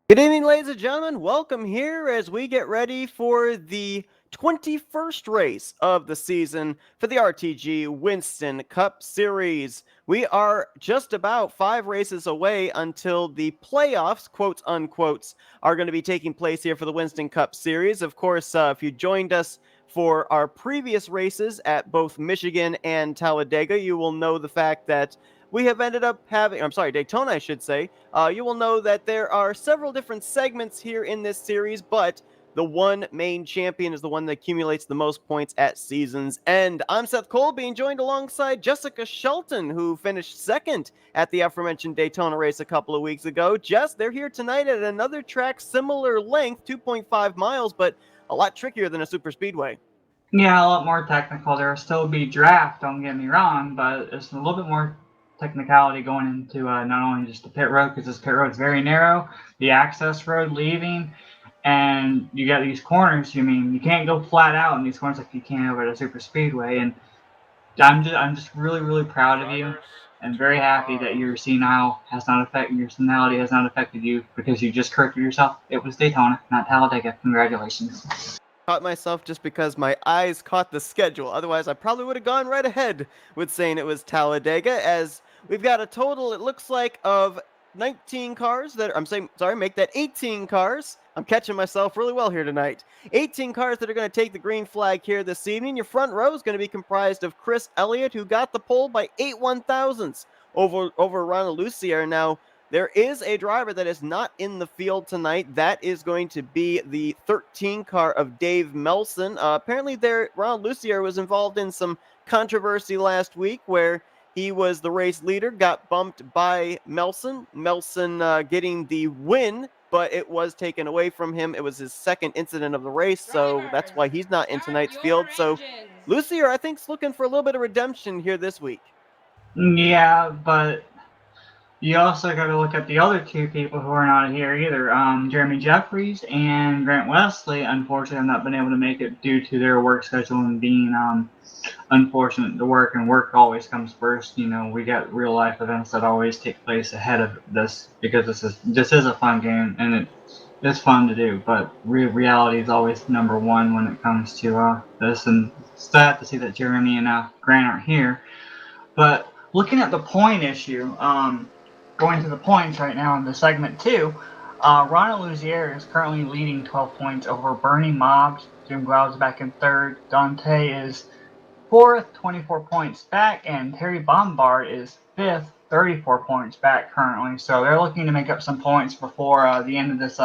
Good evening, ladies and gentlemen. Welcome here as we get ready for the 21st race of the season for the RTG Winston Cup Series. We are just about 5 races away until the playoffs, quotes unquotes, are going to be taking place here for the Winston Cup Series. Of course, if you joined us for our previous races at both Michigan and Talladega, you will know the fact that we have ended up having, Daytona, I should say. You will know that there are several different segments here in this series, but the one main champion is the one that accumulates the most points at season's end. I'm Seth Cole, being joined alongside Jessica Shelton, who finished second at the aforementioned Daytona race a couple of weeks ago. Jess, they're here tonight at another track similar length, 2.5 miles, but a lot trickier than a super speedway. Yeah, a lot more technical. There will still be draft, don't get me wrong, but it's a little bit more technicality going into not only just the pit road, because this pit road is very narrow, the access road leaving, and you got these corners. You mean you can't go flat out in these corners like you can over at a super speedway. And I'm just really really proud of you, and very happy that your senility has not affected you because you just corrected yourself. It was Daytona, not Talladega. Congratulations. Caught myself just because my eyes caught the schedule. Otherwise, I probably would have gone right ahead with saying it was Talladega, as we've got a total, it looks like, of 19 cars that make that 18 cars. I'm catching myself really well here tonight. 18 cars that are going to take the green flag here this evening. Your front row is going to be comprised of Chris Elliott, who got the pole by 8/1000ths over Ronald Lucier. Now, there is a driver that is not in the field tonight. That is going to be the 13 car of Dave Melson. Apparently, Ronald Lucier was involved in some controversy last week where he was the race leader, got bumped by Melson. Melson getting the win, but it was taken away from him. It was his second incident of the race, so that's why he's not in tonight's field. So Lucier, I think, is looking for a little bit of redemption here this week. Yeah, but you also got to look at the other two people who are not here either. Jeremy Jeffries and Grant Wesley, unfortunately, have not been able to make it due to their work schedule and being unfortunate to work, and work always comes first. You know, we got real life events that always take place ahead of this because this is a fun game and it's fun to do, but reality is always number one when it comes to this. And it's sad to see that Jeremy and Grant aren't here. But looking at the point issue, going to the points right now in the segment two, Ronald Luzier is currently leading 12 points over Bernie Mobbs. Jim Glau's back in third. Dante is fourth, 24 points back, and Terry Bombard is fifth, 34 points back currently. So they're looking to make up some points before the end of this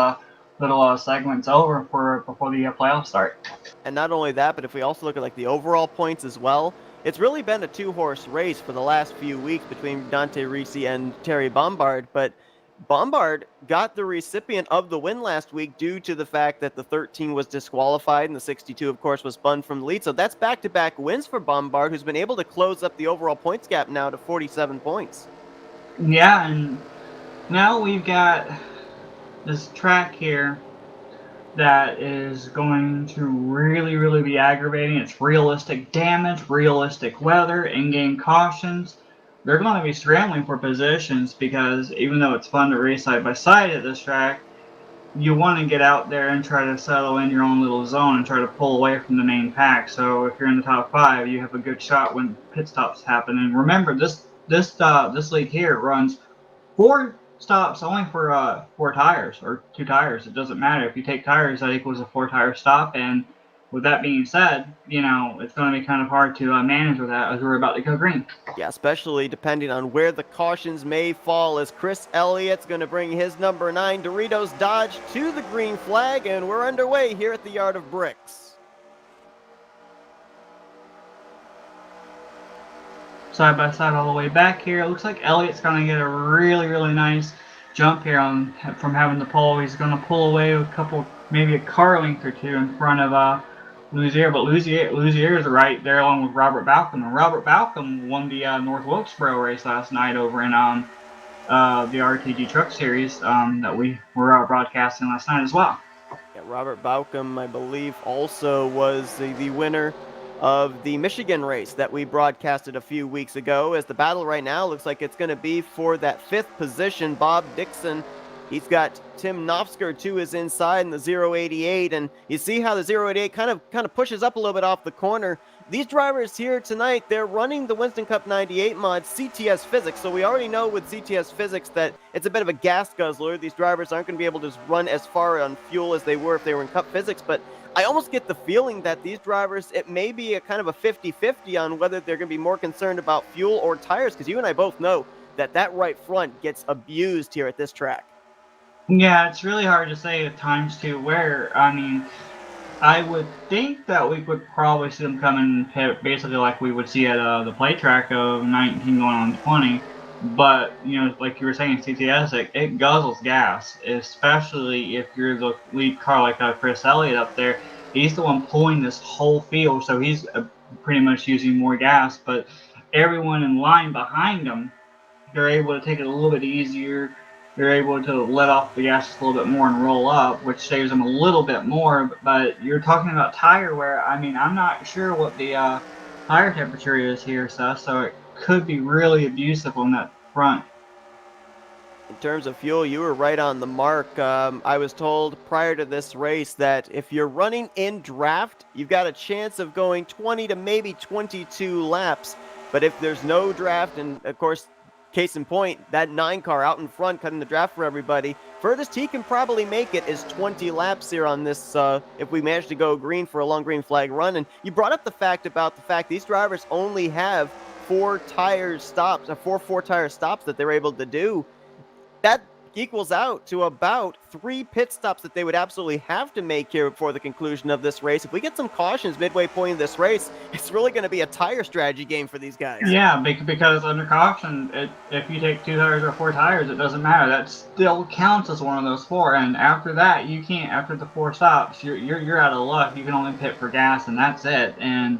little segment's over before the playoffs start. And not only that, but if we also look at like the overall points as well, it's really been a two-horse race for the last few weeks between Dante Ricci and Terry Bombard, but Bombard got the recipient of the win last week due to the fact that the 13 was disqualified and the 62, of course, was spun from the lead. So that's back-to-back wins for Bombard, who's been able to close up the overall points gap now to 47 points. Yeah, and now we've got this track here that is going to really, really be aggravating. It's realistic damage, realistic weather, in-game cautions. They're going to be scrambling for positions because even though it's fun to race side by side at this track, you want to get out there and try to settle in your own little zone and try to pull away from the main pack. So if you're in the top five, you have a good shot when pit stops happen. And remember, this league here runs 4 stops only for 4 tires or 2 tires. It doesn't matter. If you take tires, that equals a 4 tire stop. And with that being said, you know, it's going to be kind of hard to manage with that as we're about to go green. Yeah, especially depending on where the cautions may fall, as Chris Elliott's going to bring his number 9 Doritos Dodge to the green flag, and we're underway here at the Yard of Bricks. Side by side all the way back here. It looks like Elliott's going to get a really, really nice jump here from having the pole. He's going to pull away a couple, maybe a car length or two in front of Luzier, but Luzier is right there along with Robert Balcom. And Robert Balcom won the North Wilkesboro race last night over in the RTG Truck Series that we were broadcasting last night as well. Yeah, Robert Balcom, I believe, also was the winner of the Michigan race that we broadcasted a few weeks ago, as the battle right now looks like it's going to be for that 5th position. Bob Dixon He's got Tim Knopfsker to his inside in the 088, and you see how the 088 kind of pushes up a little bit off the corner. These drivers here tonight, they're running the Winston Cup 98 mod CTS Physics, so we already know with CTS Physics that it's a bit of a gas guzzler. These drivers aren't going to be able to run as far on fuel as they were if they were in Cup Physics, but I almost get the feeling that these drivers, it may be a kind of a 50-50 on whether they're going to be more concerned about fuel or tires, because you and I both know that right front gets abused here at this track. Yeah, it's really hard to say at times too. Where I mean, I would think that we would probably see them come in basically like we would see at the play track of 19 going on 20. But like you were saying, CTS it guzzles gas, especially if you're the lead car like Chris Elliott up there. He's the one pulling this whole field, so he's pretty much using more gas. But everyone in line behind him, they're able to take it a little bit easier. They're able to let off the gas just a little bit more and roll up, which saves them a little bit more. But you're talking about tire wear. I mean, I'm not sure what the tire temperature is here, Seth, so it could be really abusive on that front. In terms of fuel, you were right on the mark. I was told prior to this race that if you're running in draft, you've got a chance of going 20 to maybe 22 laps. But if there's no draft, and of course, case in point, that 9 car out in front cutting the draft for everybody, furthest he can probably make it is 20 laps here on this, if we manage to go green for a long green flag run. And you brought up the fact these drivers only have 4 tire stops that they're able to do. That equals out to about 3 pit stops that they would absolutely have to make here before the conclusion of this race. If we get some cautions midway point in this race, it's really going to be a tire strategy game for these guys. Yeah, because under caution, if you take 2 tires or 4 tires, it doesn't matter. That still counts as one of those 4. And after that, you can't. After the 4 stops, you're out of luck. You can only pit for gas, and that's it. And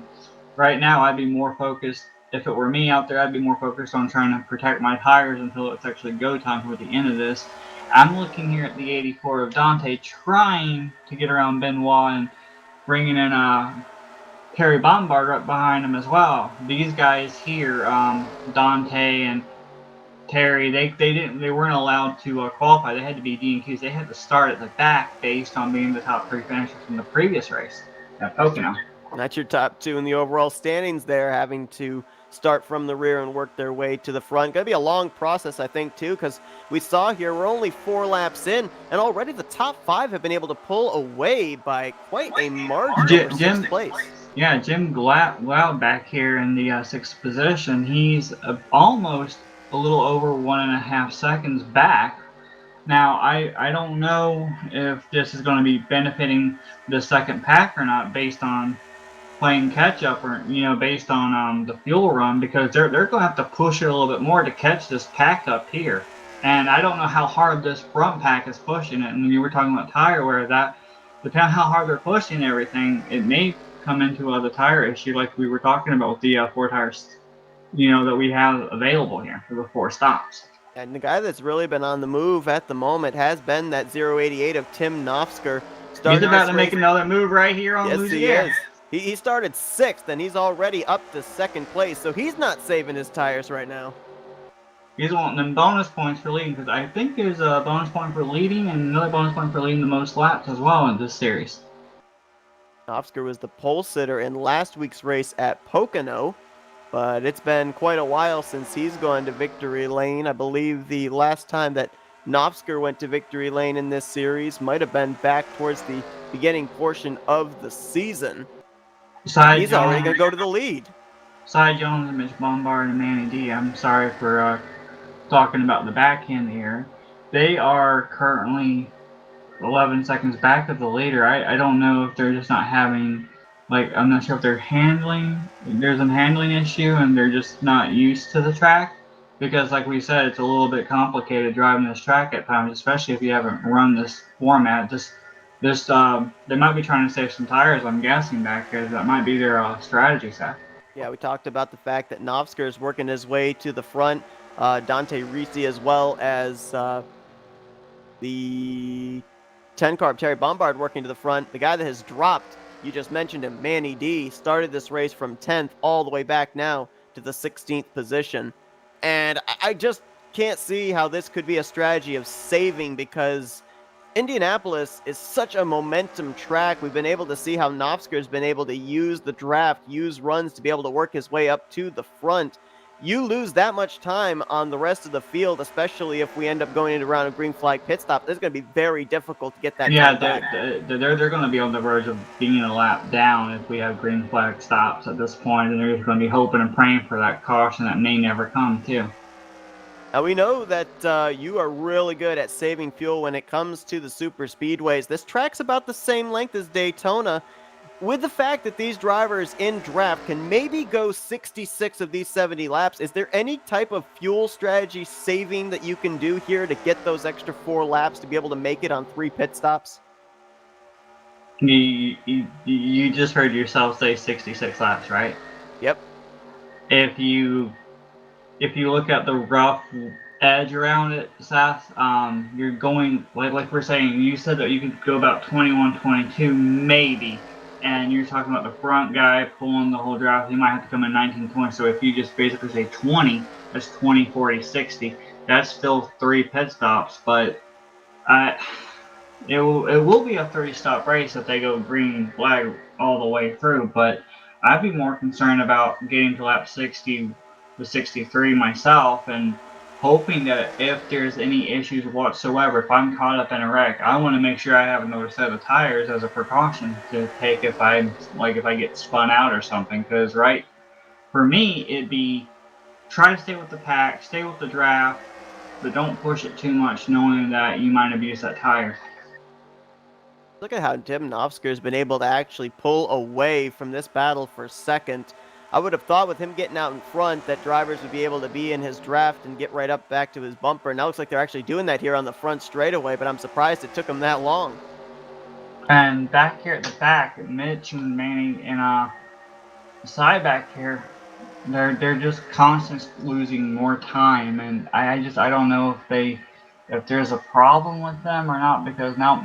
right now, I'd be more focused. If it were me out there, I'd be more focused on trying to protect my tires until it's actually go time for the end of this. I'm looking here at the 84 of Dante, trying to get around Benoit and bringing in Terry Bombard right behind him as well. These guys here, Dante and Terry, they weren't allowed to qualify. They had to be D&Qs. They had to start at the back based on being the top 3 finishers from the previous race at Pocono. That's your top 2 in the overall standings there, having to start from the rear and work their way to the front. Going to be a long process, I think, too, because we saw here we're only 4 laps in, and already the top 5 have been able to pull away by quite a margin over 6th place. Yeah, Jim Glau back here in the 6th position. He's almost a little over 1.5 seconds back. Now, I don't know if this is going to be benefiting the second pack or not based on playing catch up or based on the fuel run, because they're going to have to push it a little bit more to catch this pack up here. And I don't know how hard this front pack is pushing it. And when you were talking about tire wear, that depending on how hard they're pushing everything, it may come into the tire issue like we were talking about with the 4 tires that we have available here for the 4 stops. And the guy that's really been on the move at the moment has been that 088 of Tim Knopfsker. He's about to make another move right here on Yes, he is. He started 6th, and he's already up to 2nd place, so he's not saving his tires right now. He's wanting them bonus points for leading, because I think there's a bonus point for leading and another bonus point for leading the most laps as well in this series. Knopfsker was the pole sitter in last week's race at Pocono, but it's been quite a while since he's gone to victory lane. I believe the last time that Knopfsker went to victory lane in this series might have been back towards the beginning portion of the season. He's already going to go to the lead. Cy Jones and Mitch Bombard and Manny D. I'm sorry for talking about the back end here. They are currently 11 seconds back of the leader. I don't know if they're just not having, I'm not sure if there's a handling issue and they're just not used to the track. Because like we said, it's a little bit complicated driving this track at times, especially if you haven't run this format. They might be trying to save some tires, I'm guessing, back there. That might be their strategy set. Yeah, we talked about the fact that Knopfsker is working his way to the front. Dante Ricci, as well as the 10 car Terry Bombard working to the front. The guy that has dropped, you just mentioned him, Manny D, started this race from 10th all the way back now to the 16th position. And can't see how this could be a strategy of saving because Indianapolis is such a momentum track. We've been able to see how Nofsker's been able to use the draft, use runs to be able to work his way up to the front. You lose that much time on the rest of the field, especially if we end up going into a round of green flag pit stop. It's going to be very difficult to get that Yeah, time back. they're going to be on the verge of being a lap down if we have green flag stops at this point, and they're just going to be hoping and praying for that caution that may never come too. Now, we know that you are really good at saving fuel when it comes to the super speedways. This track's about the same length as Daytona. With the fact that these drivers in draft can maybe go 66 of these 70 laps, is there any type of fuel strategy saving that you can do here to get those extra 4 laps to be able to make it on 3 pit stops? You just heard yourself say 66 laps, right? Yep. If you look at the rough edge around it, Seth, you're going like we're saying. You said that you could go about 21, 22, maybe. And you're talking about the front guy pulling the whole draft, he might have to come in 19, 20. So if you just basically say 20, that's 20, 40, 60. That's still 3 pit stops, but it will be a 30-stop race if they go green flag all the way through. But I'd be more concerned about getting to lap 60 to 63 myself and hoping that if there's any issues whatsoever, if I'm caught up in a wreck, I want to make sure I have another set of tires as a precaution to take if I get spun out or something. Because for me, it'd be try to stay with the pack, stay with the draft, but don't push it too much, knowing that you might abuse that tire. Look at how Tim Nofsker's been able to actually pull away from this battle for second. I would have thought with him getting out in front that drivers would be able to be in his draft and get right up back to his bumper. Now it looks like they're actually doing that here on the front straightaway, but I'm surprised it took him that long. And back here at the back, Mitch and Manny in side back here, they're just constantly losing more time, and I don't know if there's a problem with them or not, because now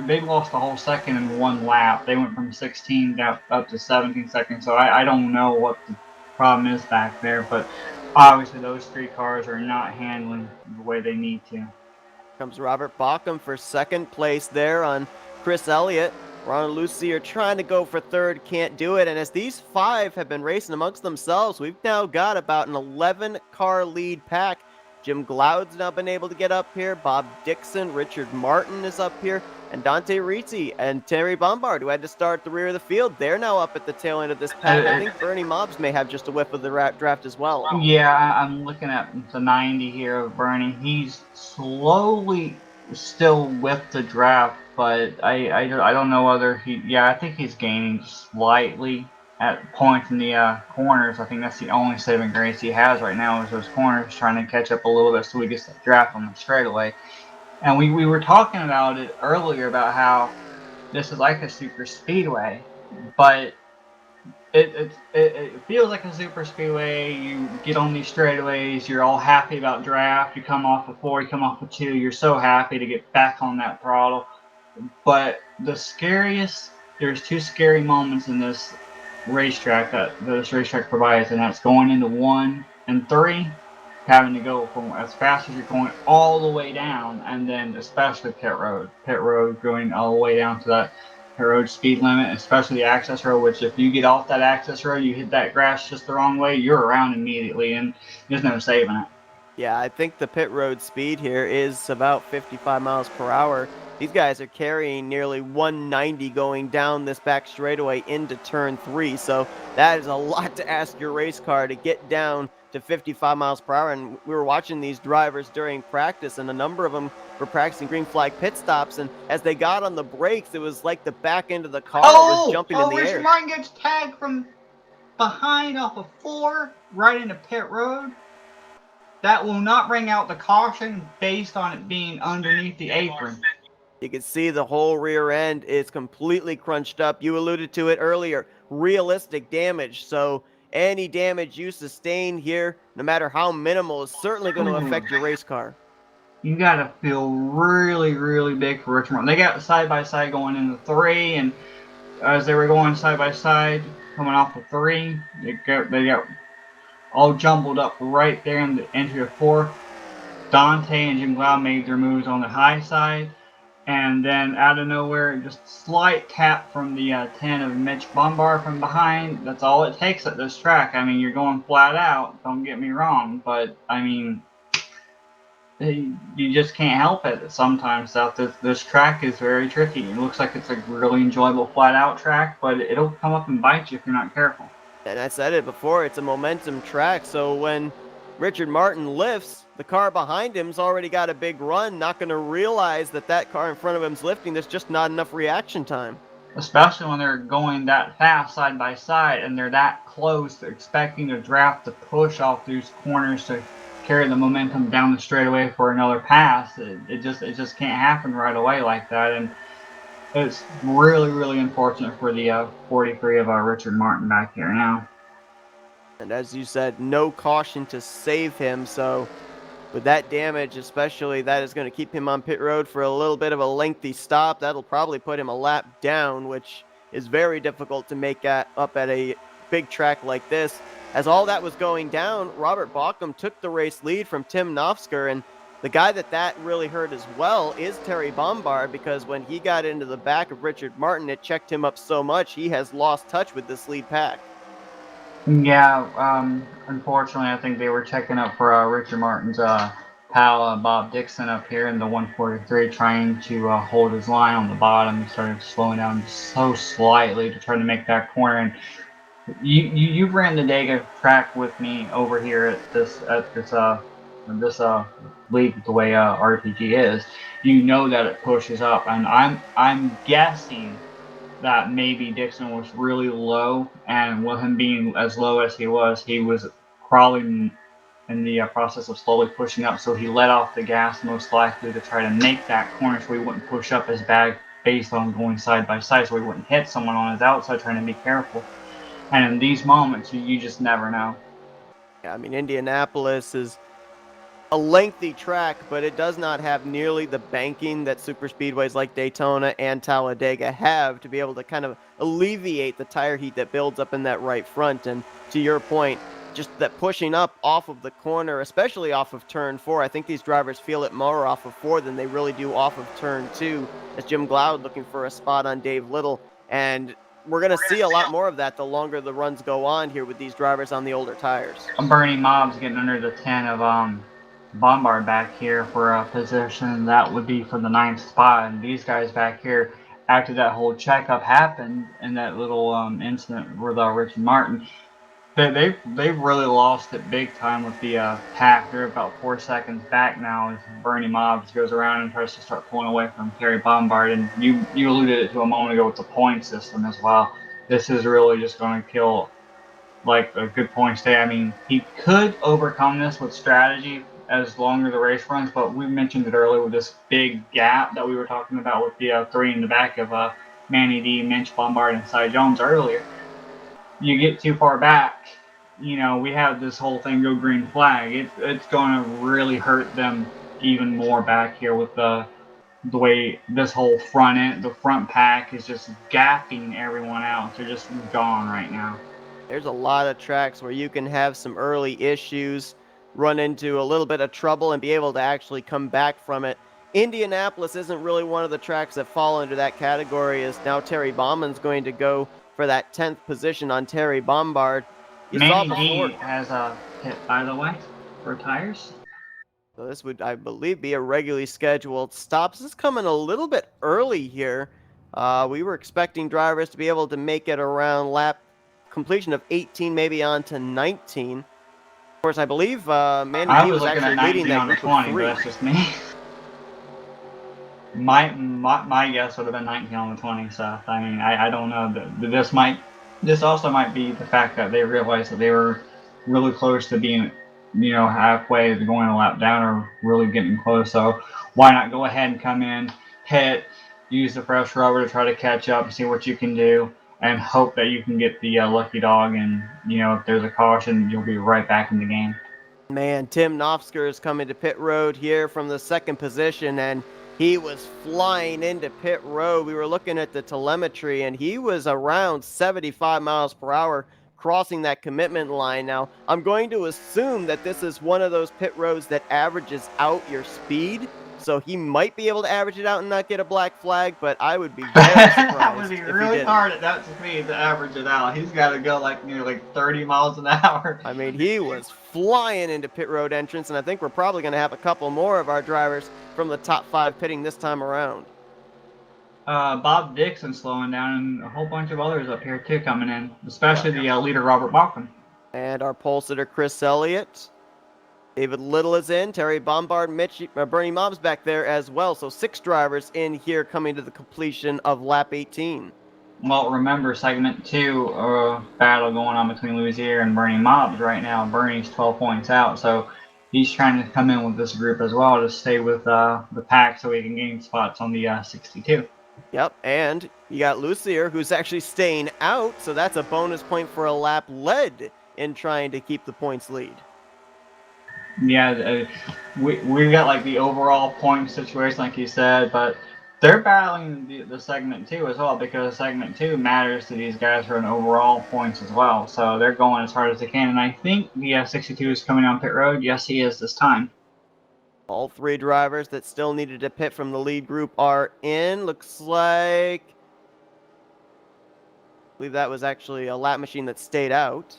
they've lost the whole second in 1 lap. They went from 16 down up to 17 seconds, so I don't know what the problem is back there, but obviously those 3 cars are not handling the way they need to. Comes Robert Bauckham for second place there on Chris Elliott. Ron and Lucy are trying to go for third, can't do it. And as these 5 have been racing amongst themselves, we've now got about an 11-car lead pack. Jim Gloud's now been able to get up here. Bob Dixon, Richard Martin is up here. And Dante Rizzi and Terry Bombard, who had to start at the rear of the field, they're now up at the tail end of this pack. I think Bernie Mobbs may have just a whiff of the draft as well. Yeah, I'm looking at the 90 here of Bernie. He's slowly still with the draft, but I don't know whether I think he's gaining slightly at points in the corners. I think that's the only saving grace he has right now is those corners, trying to catch up a little bit so he gets the draft on the straightaway. And we were talking about it earlier about how this is like a super speedway, but it feels like a super speedway. You get on these straightaways, you're all happy about draft. You come off of 4, you come off of 2, you're so happy to get back on that throttle. But there's 2 scary moments in this racetrack that this racetrack provides, and that's going into 1 and 3, having to go from as fast as you're going all the way down, and then especially pit road going all the way down to that pit road speed limit, especially the access road, which if you get off that access road, you hit that grass just the wrong way, you're around immediately, and there's no saving it. Yeah, I think the pit road speed here is about 55 miles per hour. These guys are carrying nearly 190 going down this back straightaway into turn 3. So that is a lot to ask your race car to get down to 55 miles per hour. And we were watching these drivers during practice, and a number of them were practicing green flag pit stops. And as they got on the brakes, it was like the back end of the car was jumping in the air. Richard Martin gets tagged from behind off of 4 right into pit road. That will not bring out the caution based on it being underneath the apron. You can see the whole rear end is completely crunched up. You alluded to it earlier, realistic damage. So any damage you sustain here, no matter how minimal, is certainly going to affect your race car. You got to feel really, really big for Richard Martin. They got side by side going into 3, and as they were going side by side, coming off of 3, they got all jumbled up right there in the entry of 4. Dante and Jim Cloud made their moves on the high side. And then out of nowhere, just slight tap from the 10 of Mitch Bombard from behind. That's all it takes at this track. I mean, you're going flat out, don't get me wrong, but I mean, you just can't help it sometimes. This track is very tricky. It looks like it's a really enjoyable flat out track, but it'll come up and bite you if you're not careful. And I said it before, it's a momentum track, so when Richard Martin lifts, the car behind him's already got a big run, not going to realize that that car in front of him's lifting. There's just not enough reaction time. Especially when they're going that fast side by side and they're that close, they're expecting the draft to push off these corners to carry the momentum down the straightaway for another pass. It just can't happen right away like that, and it's really unfortunate for the 43 of Richard Martin back here now. And as you said, no caution to save him, so with that damage especially, that is going to keep him on pit road for a little bit of a lengthy stop. That'll probably put him a lap down, which is very difficult to make up at a big track like this. As all that was going down, Robert Bauckham took the race lead from Tim Nofsker, and the guy that really hurt as well is Terry Bombard, because when he got into the back of Richard Martin, it checked him up so much he has lost touch with this lead pack. Yeah, unfortunately, I think they were checking up for Richard Martin's pal Bob Dixon up here in the 143, trying to hold his line on the bottom. He started slowing down so slightly to try to make that corner. And you ran the Dega track with me over here at this league the way RPG is. You know that it pushes up, and I'm guessing that maybe Dixon was really low, and with him being as low as he was probably in the process of slowly pushing up, so he let off the gas most likely to try to make that corner so he wouldn't push up as bad based on going side by side, so he wouldn't hit someone on his outside, trying to be careful. And in these moments, you just never know. Yeah, I mean, Indianapolis is a lengthy track, but it does not have nearly the banking that super speedways like Daytona and Talladega have to be able to kind of alleviate the tire heat that builds up in that right front. And to your point, just that pushing up off of the corner, especially off of turn 4, I think these drivers feel it more off of 4 than they really do off of turn 2, as Jim Glaude looking for a spot on Dave Little. And we're going to see a lot more of that the longer the runs go on here with these drivers on the older tires. Bernie Mobbs getting under the 10 of Bombard back here for a position that would be for the 9th spot. And these guys back here, after that whole checkup happened and that little incident with Richard Martin, they've really lost it big time with the pack. They're about 4 seconds back now as Bernie Mobbs goes around and tries to start pulling away from Terry Bombard. And you alluded to a moment ago with the point system as well. This is really just going to kill like a good point stay. I mean, he could overcome this with strategy as longer the race runs, but we mentioned it earlier with this big gap that we were talking about with the 3 in the back of Manny D, Mitch Bombard, and Cy Jones earlier. You get too far back, we have this whole thing go green flag. It's going to really hurt them even more back here with the way this whole the front pack is just gapping everyone out. They're just gone right now. There's a lot of tracks where you can have some early issues, run into a little bit of trouble, and be able to actually come back from it. Indianapolis isn't really one of the tracks that fall into that category, as now Terry Baughman's going to go for that 10th position on Terry Bombard. Manny D has a hit, by the way, for tires. So this would, I believe, be a regularly scheduled stop. This is coming a little bit early here. We were expecting drivers to be able to make it around lap completion of 18, maybe on to 19. Of course, I believe Manny D was actually leading that group of 3. But that's just me. my guess would have been 19 on the 20. So I mean, I don't know. This also might be the fact that they realized that they were really close to being, halfway to going a lap down or really getting close. So why not go ahead and come in, hit, use the fresh rubber to try to catch up and see what you can do, and hope that you can get the lucky dog. And if there's a caution, you'll be right back in the game. Man, Tim Nofsker is coming to pit road here from the 2nd position, and he was flying into pit road. We were looking at the telemetry, and he was around 75 miles per hour crossing that commitment line. Now, I'm going to assume that this is one of those pit roads that averages out your speed, so he might be able to average it out and not get a black flag, but I would be very That would surprised be if he really didn't. hard at that speed to average it out. He's got to go like near like 30 miles an hour. I mean, he was flying into pit road entrance, and I think we're probably going to have a couple more of our drivers from the top 5 pitting this time around. Bob Dixon slowing down, and a whole bunch of others up here too coming in, especially the leader Robert Bachman. And our pole sitter Chris Elliott. David Little is in. Terry Bombard, Bernie Mobbs back there as well. So 6 drivers in here coming to the completion of lap 18. Well, remember segment 2 battle going on between Louisier and Bernie Mobbs right now. Bernie's 12 points out, so he's trying to come in with this group as well to stay with the pack so he can gain spots on the 62. Yep, and you got Lucier, who's actually staying out, so that's a bonus point for a lap led in trying to keep the points lead. Yeah, we got like the overall point situation, like you said, but they're battling the segment 2 as well, because segment 2 matters to these guys for an overall points as well. So they're going as hard as they can, and I think the 62 is coming on pit road. Yes, he is this time. All 3 drivers that still needed to pit from the lead group are in. Looks like, I believe that was actually a lap machine that stayed out.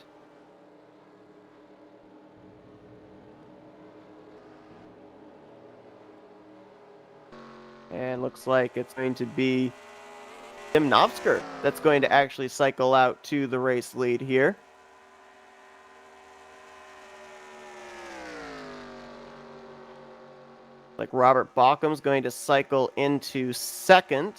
And looks like it's going to be Tim Novsker that's going to actually cycle out to the race lead here. Like Robert Baucham's going to cycle into second.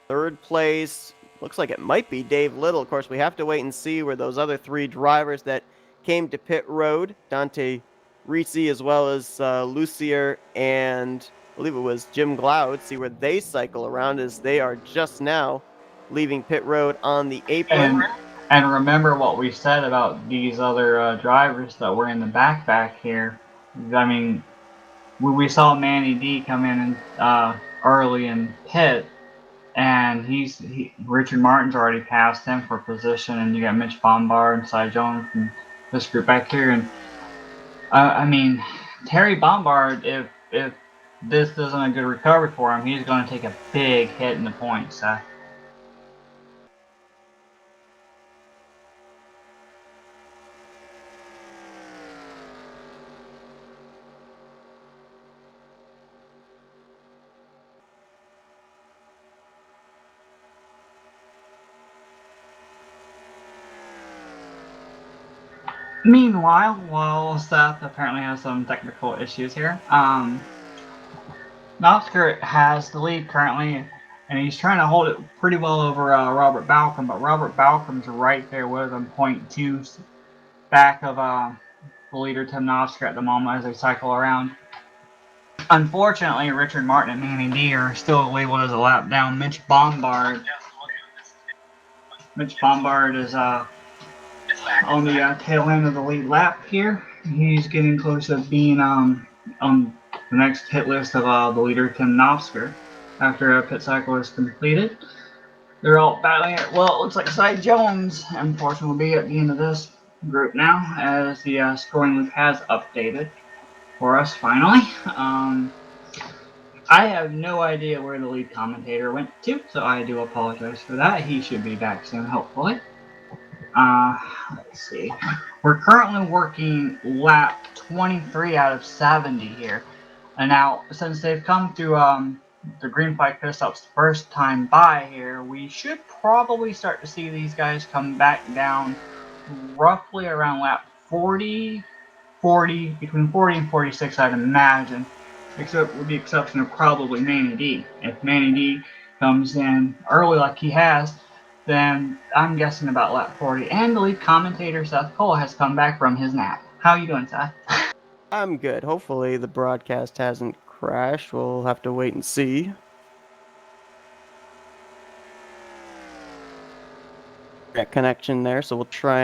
Third place, looks like it might be Dave Little. Of course, we have to wait and see where those other 3 drivers that came to pit road, Dante Ricci as well as Lucier and I believe it was Jim Glaude, see where they cycle around as they are just now leaving pit road on the apron. And remember what we said about these other drivers that were in the back here. I mean, we saw Manny D come in early in pit, and Richard Martin's already passed him for position, and you got Mitch Bombard and Cy Jones and this group back here. And I mean, Terry Bombard, if this isn't a good recovery for him, he's going to take a big hit in the points. Meanwhile, while Seth apparently has some technical issues here, Novsker has the lead currently, and he's trying to hold it pretty well over Robert Balcom, but Robert Balcom's right there with him, 0.2 back of the leader Tim Novsker at the moment as they cycle around. Unfortunately, Richard Martin and Manny D are still labeled as a lap down. Mitch Bombard is on the tail end of the lead lap here. He's getting close to being on the next hit list of the leader Tim Novsker after a pit cycle is completed. They're all battling it. Well, it looks like Cy Jones, unfortunately, will be at the end of this group now, as the scoring loop has updated for us finally. I have no idea where the lead commentator went to, so I do apologize for that. He should be back soon, hopefully. Let's see. We're currently working lap 23 out of 70 here. And now, since they've come through the green flag pit stops the first time by here, we should probably start to see these guys come back down roughly around lap 40, between 40 and 46, I'd imagine. Except with the exception of probably Manny D. If Manny D comes in early like he has, then I'm guessing about lap 40. And the lead commentator, Seth Cole, has come back from his nap. How you doing, Seth? I'm good. Hopefully the broadcast hasn't crashed. We'll have to wait and see. Got connection there, so we'll try